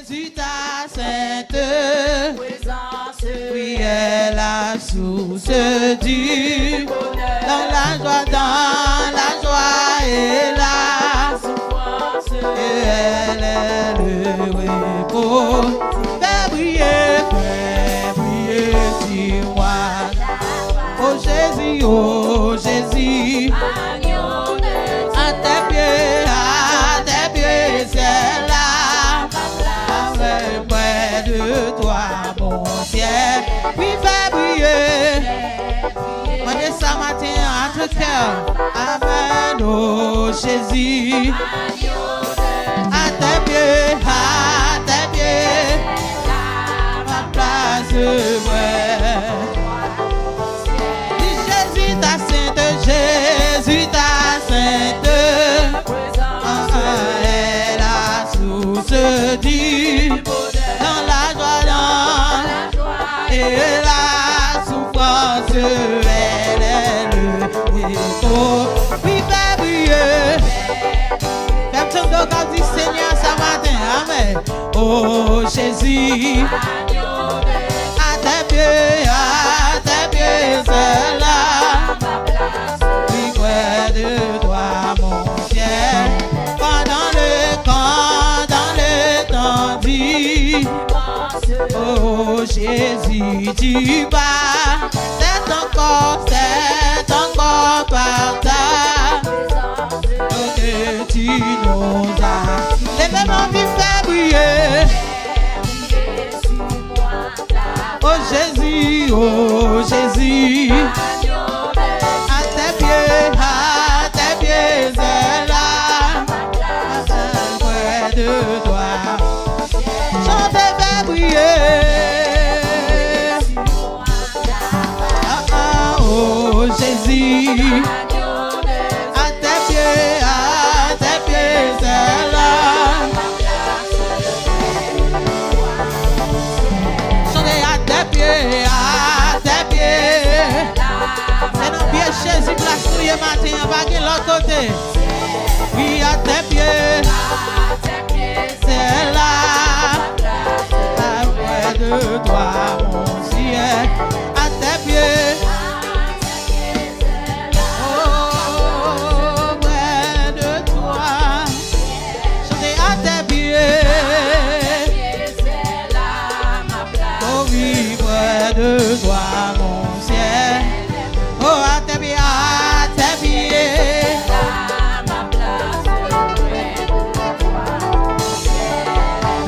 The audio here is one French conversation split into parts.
Jésus ta sainte présence, oui, est la source du bonheur, dans la joie et la souffrance, et elle est le repos. Fais briller sur moi. Oh Jésus, à tes pieds, c'est là, près de toi, mon ciel. Oui, fais briller. Moi, de ça matin à ton cœur. Amen, oh Jésus. À tes pieds, ma place, ouais. Jésus ta sainte, est la source du bonheur, dans la joie et la souffrance, elle est le repos. Oui, fais briller. Fais ton dos du Seigneur ce matin, amen. Oh Jésus, à tes pieds, c'est là, oui, près de toi, mon ciel. Dans le temps dit, oh Jésus, tu vas, c'est encore par ta que tu nous as. Les mêmes envies fait briller. Oh Jésus, à tes pieds, c'est là, près de toi. Chantez, fais briller. Oh Jésus, à tes pieds, c'est là. Chantez à tes pieds. C'est notre pied Jésus place nous hier matin, on va de l'autre côté. Oui, à tes pieds, c'est là, près de toi, mon ciel. À tes pieds, oh, près de toi. Chantez à tes pieds, oh oui, près de toi, mon ciel. Oh, à tes pieds,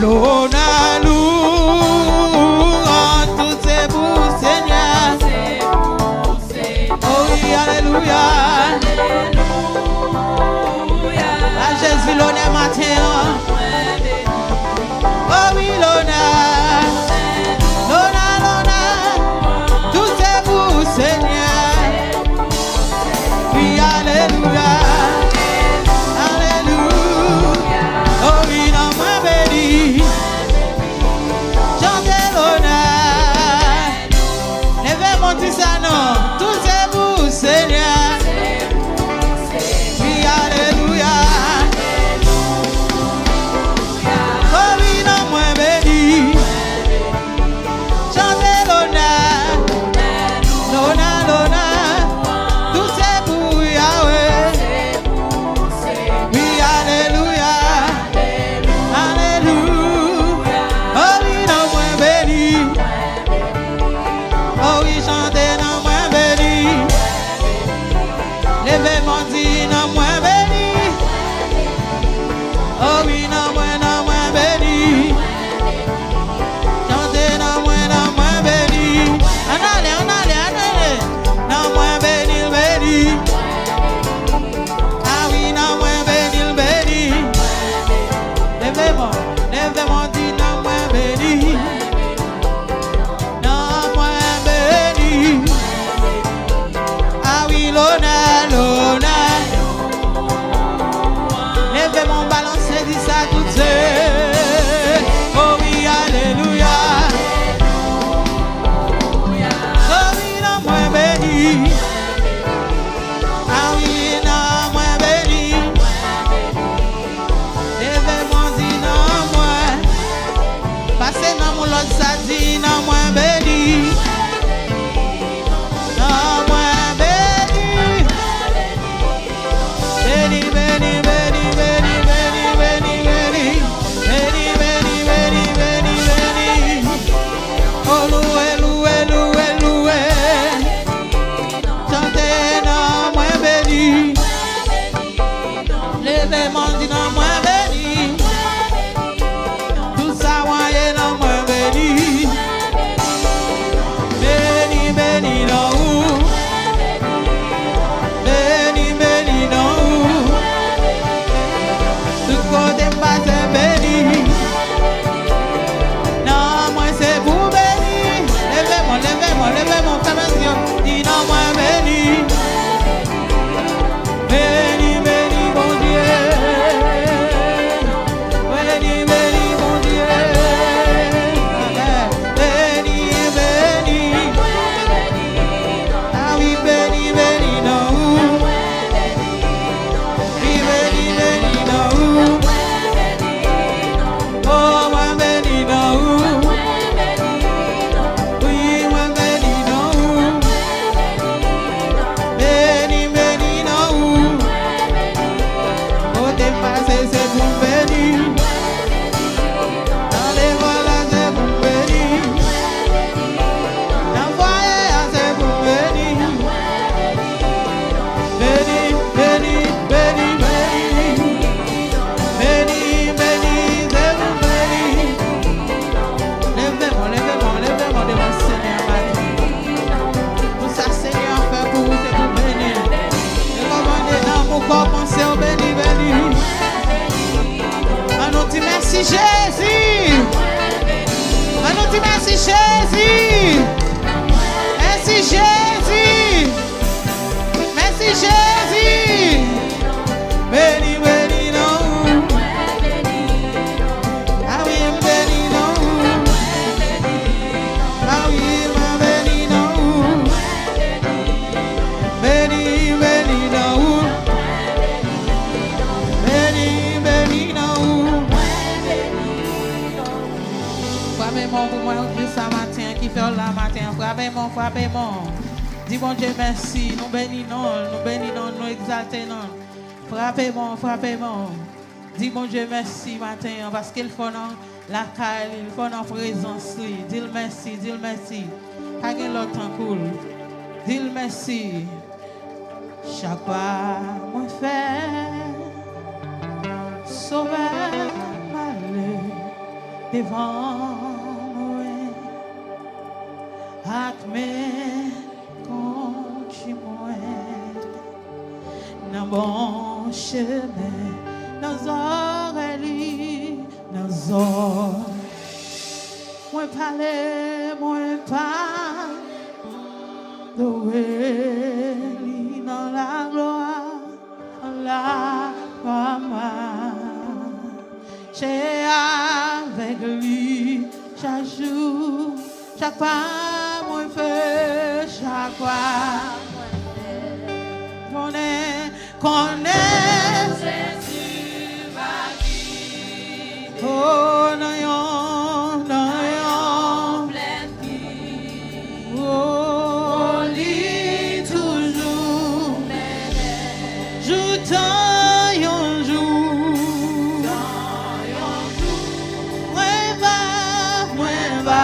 l'on a loué en toutes ses bouches, Seigneur. Oh oui, alléluia. À Jésus l'honneur matin. Oh oui, l'honneur. Toutes ses bouches, Seigneur. Oui, alléluia. Oh oui, non, ma béni. Chantez l'honneur. Levez mon petit sanon. Tous ces bouts, Seigneur. Oui, alléluia. dis non moins béni. Non moins béni. Béni, béni, béni, béni, béni, béni, béni. Béni, béni, béni, béni, béni. Oh loué, loué, loué, loué. Chantez non moins béni. Levez mon dit non moins béni. Tout ça voyez non moins béni. Béni, béni non où. Béni, béni non où. Tout côté pas c'est béni. Non moi c'est vous béni. Levez-moi, levez-moi, levez-moi, fais mention. Dis non moins béni. Béni, béni bon Dieu. Béni, béni bon Dieu. Béni, béni. Ah oui, béni, béni non. Oui, béni, béni non. Oh, moi béni non. Oui, moi béni non. Béni, béni non. Oh, t'es passé, c'est pour béni. Dans les voilà, c'est pour béni. Dans le foyer, c'est pour béni. Béni, béni, béni, béni. Béni, béni, c'est pour béni. Levez-moi, levez-moi, levez-moi devant le Seigneur, Marie. Tout ça, Seigneur, fait pour vous, c'est pour bénir. Et commandez dans mon corps, pensez au béni, béni. On nous dit merci Jésus. On nous dit merci Jésus. Merci Jésus. Merci Jésus. Béni, béni, non. Ah oui, béni, non. Ah oui, ma béni, non. Béni, béni, non. Béni, béni, non. Frappez-moi pour moi, ce matin, qui fait la matin. Frappez-moi, frappez-moi. Dis bon Dieu merci, nous bénissons, nous exaltons. Frappez-moi, frappez-moi. Dis bon Dieu merci matin, parce qu'il faut dans la caille, il faut dans la présence. Dis-le merci, dis-le merci. Pas que l'autre en cool. Dis-le merci. Chaque fois, moi fait, sauveur, malheur, devant moi. Acme, continue, dans bon chemin, dans oreilles, dans oreilles. Moi parler, moi parle, dans la gloire, la gloire. J'ai avec lui chaque jour, chaque pas, moi fais chaque fois. Connais Jésus ma vie. Oh, non, pleine vie. Oh, lit toujours. J'attends un jour. Moi va.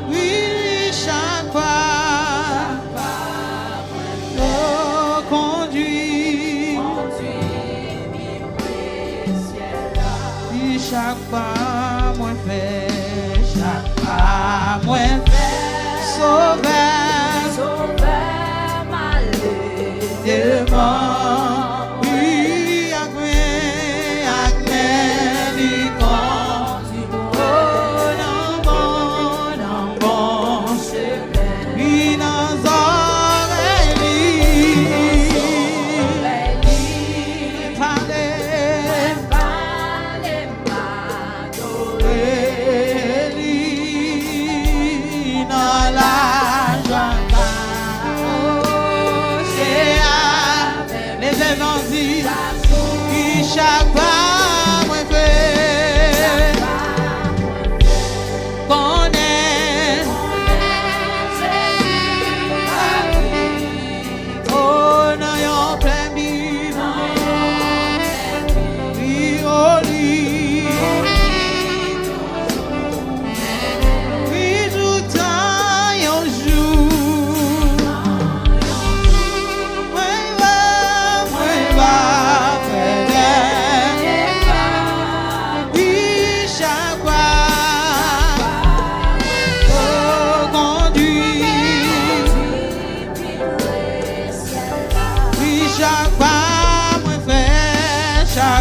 Oui, chaque fois. Chaque pas, moi fais, chaque pas, moi fais, sauveur, malheureusement, oui, acme, il continue, oh, non, bon, oui, dans oreilles, la joie, oh, c'est les événements.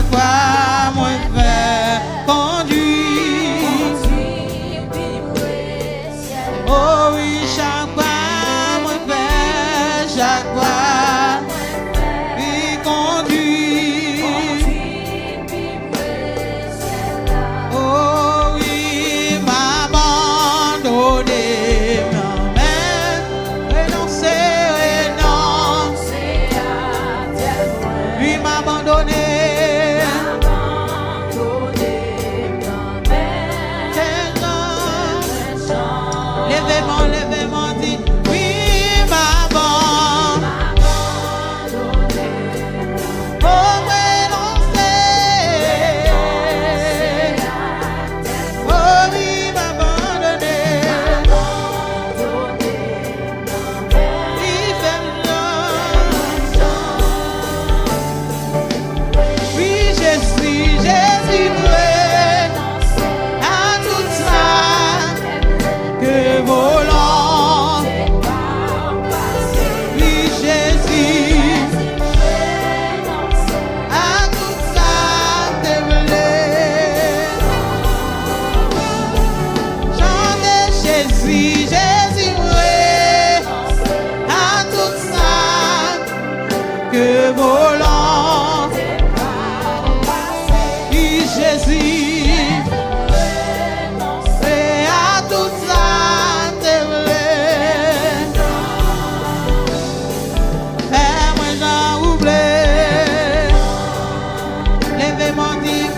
chaque fois, moi fais conduire. Oh oui, chaque fois, moi fais, chaque fois, puis conduire. Oh oui, m'abandonner, m'emmène, renoncer, renoncer à tes voies. Lui m'abandonner. Lèvez-moi, dit, oui, maman. Oh, renoncer. Oh, oui, m'abandonner. Il fait oui, Jésus, prêt à tout ça que volant. Oui, Jésus, à tout ça te voulais. Chantez Jésus, Jésus, prêt à tout ça que volant. Oui, Jésus, prêt à tout ça te voulais. Fais-moi j'en oublie. Lèvez-moi, dit